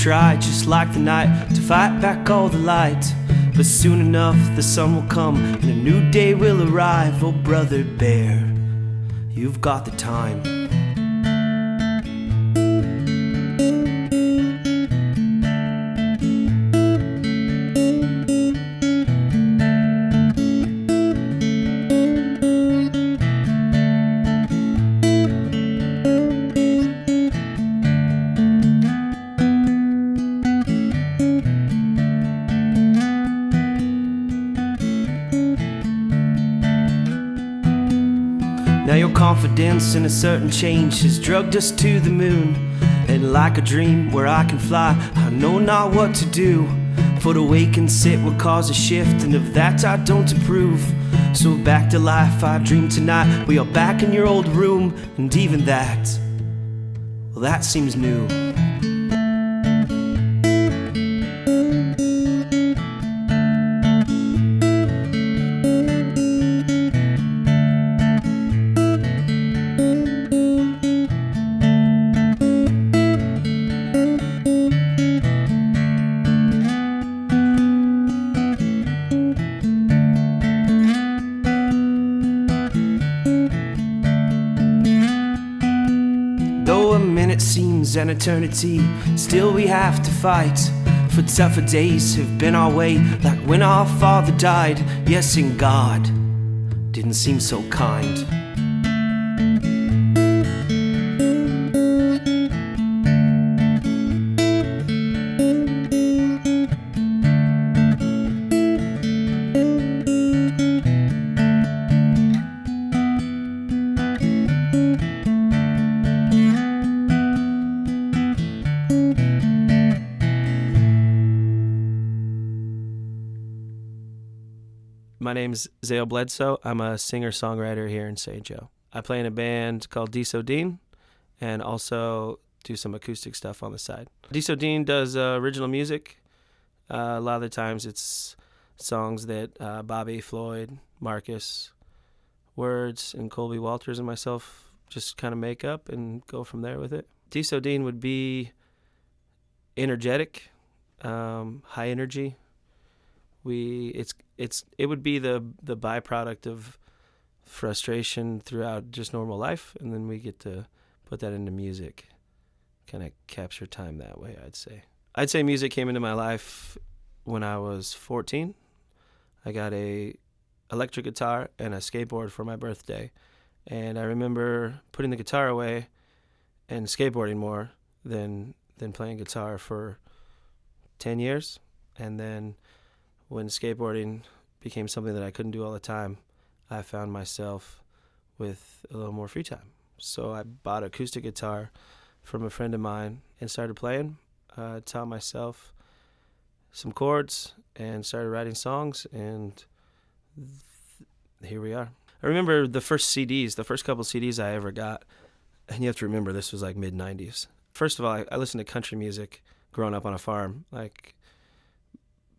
try, just like the night, to fight back all the light. But soon enough the sun will come and a new day will arrive. Oh brother bear, you've got the time. Now your confidence in a certain change has drugged us to the moon. And like a dream where I can fly, I know not what to do. For to wake and sit will cause a shift, and of that I don't approve. So back to life I dream tonight, we are back in your old room. And even that, well, that seems new. Though a minute seems an eternity, still we have to fight. For tougher days have been our way, like when our father died. Yes, and God didn't seem so kind. My name's Zale Bledsoe. I'm a singer-songwriter here in St. Joe. I play in a band called Dean and also do some acoustic stuff on the side. Dean does original music. A lot of the times it's songs that Bobby, Floyd, Marcus, Words, and Colby Walters and myself just kind of make up and go from there with it. Dean would be energetic, high energy. It would be the byproduct of frustration throughout just normal life, and then we get to put that into music, kind of capture time that way. I'd say music came into my life when I was 14. I got a electric guitar and a skateboard for my birthday, and I remember putting the guitar away and skateboarding more than playing guitar for 10 years, and then when skateboarding became something that I couldn't do all the time, I found myself with a little more free time. So I bought an acoustic guitar from a friend of mine and started playing, taught myself some chords and started writing songs, and here we are. I remember the first couple CDs I ever got, and you have to remember this was like mid-90s. First of all, I listened to country music growing up on a farm, like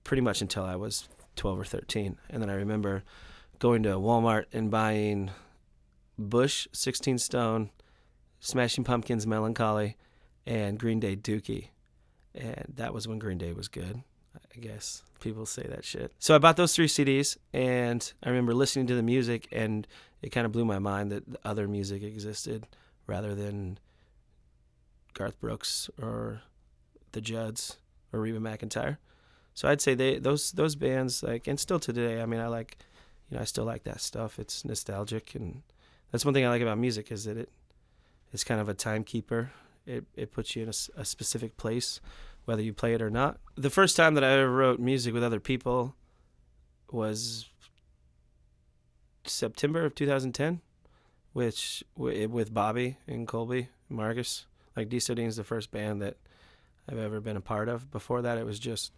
pretty much until I was 12 or 13. And then I remember going to Walmart and buying Bush, 16 Stone, Smashing Pumpkins, Melancholy, and Green Day, Dookie. And that was when Green Day was good. I guess people say that shit. So I bought those 3 CDs, and I remember listening to the music, and it kind of blew my mind that other music existed rather than Garth Brooks or the Judds or Reba McEntire. So I'd say those bands, like, and still today, I mean, I still like that stuff. It's nostalgic, and that's one thing I like about music is that it's kind of a timekeeper. It puts you in a specific place, whether you play it or not. The first time that I ever wrote music with other people was September of 2010, with Bobby and Colby and Marcus. Like, Dean's the first band that I've ever been a part of. Before that, it was just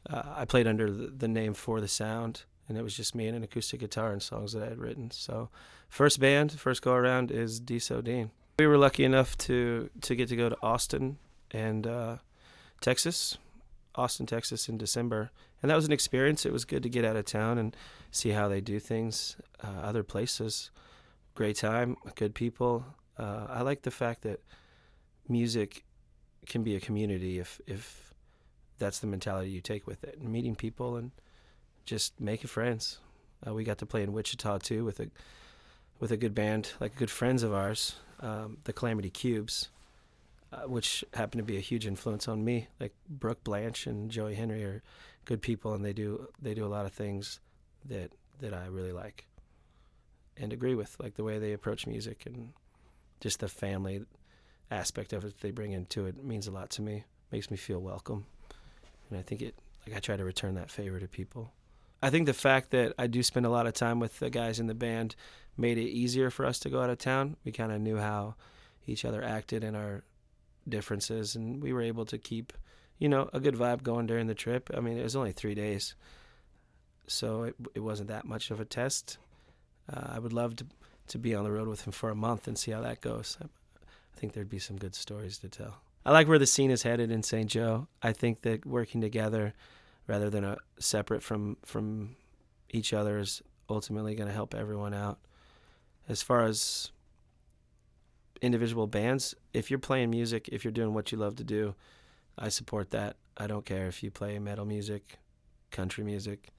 I played under the name For the Sound, and it was just me and an acoustic guitar and songs that I had written. So first go around is Dean. We were lucky enough to get to go to Austin and Texas in December, and that was an experience. It was good to get out of town and see how they do things other places. Great time, good people. I like the fact that music can be a community if that's the mentality you take with it, and meeting people and just making friends. We got to play in Wichita too with a good band, like good friends of ours, the Calamity Cubes, which happen to be a huge influence on me. Like Brooke Blanche and Joey Henry are good people, and they do a lot of things that I really like and agree with, like the way they approach music and just the family aspect of it they bring into it means a lot to me. Makes me feel welcome, and I think I try to return that favor to people. I think the fact that I do spend a lot of time with the guys in the band made it easier for us to go out of town. We kind of knew how each other acted and our differences, and we were able to keep, a good vibe going during the trip. I mean, it was only 3 days, so it wasn't that much of a test. I would love to be on the road with him for a month and see how that goes. I think there'd be some good stories to tell. I like where the scene is headed in St. Joe. I think that working together rather than separate from each other is ultimately going to help everyone out. As far as individual bands, if you're playing music, if you're doing what you love to do, I support that. I don't care if you play metal music, country music,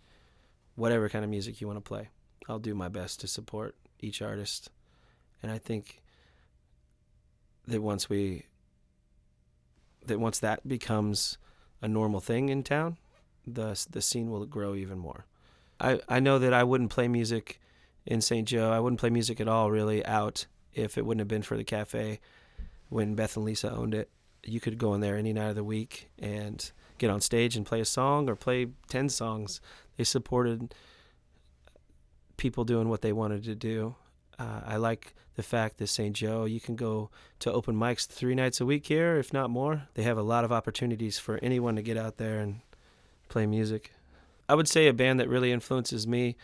whatever kind of music you want to play. I'll do my best to support each artist. And I think that once that becomes a normal thing in town, the scene will grow even more. I know that I wouldn't play music in St. Joe. I wouldn't play music at all, really, out if it wouldn't have been for the cafe when Beth and Lisa owned it. You could go in there any night of the week and get on stage and play a song or play 10 songs. They supported people doing what they wanted to do. I like the fact that St. Joe, you can go to open mics 3 nights a week here, if not more. They have a lot of opportunities for anyone to get out there and play music. I would say a band that really influences me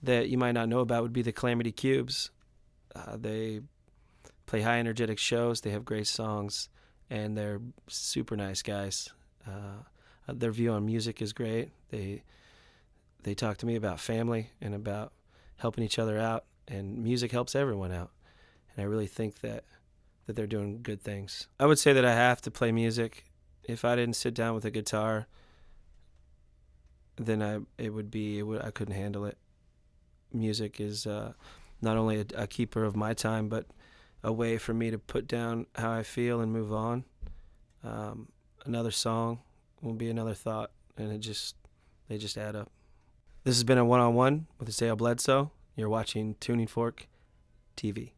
that you might not know about would be the Calamity Cubes. They play high energetic shows, they have great songs, and they're super nice guys. Their view on music is great. They talk to me about family and about helping each other out, and music helps everyone out. And I really think that they're doing good things. I would say that I have to play music. If I didn't sit down with a guitar, then I couldn't handle it. Music is not only a keeper of my time, but a way for me to put down how I feel and move on. Another song will be another thought, and they just add up. This has been a one-on-one with Zale Bledsoe. You're watching Tuning Fork TV.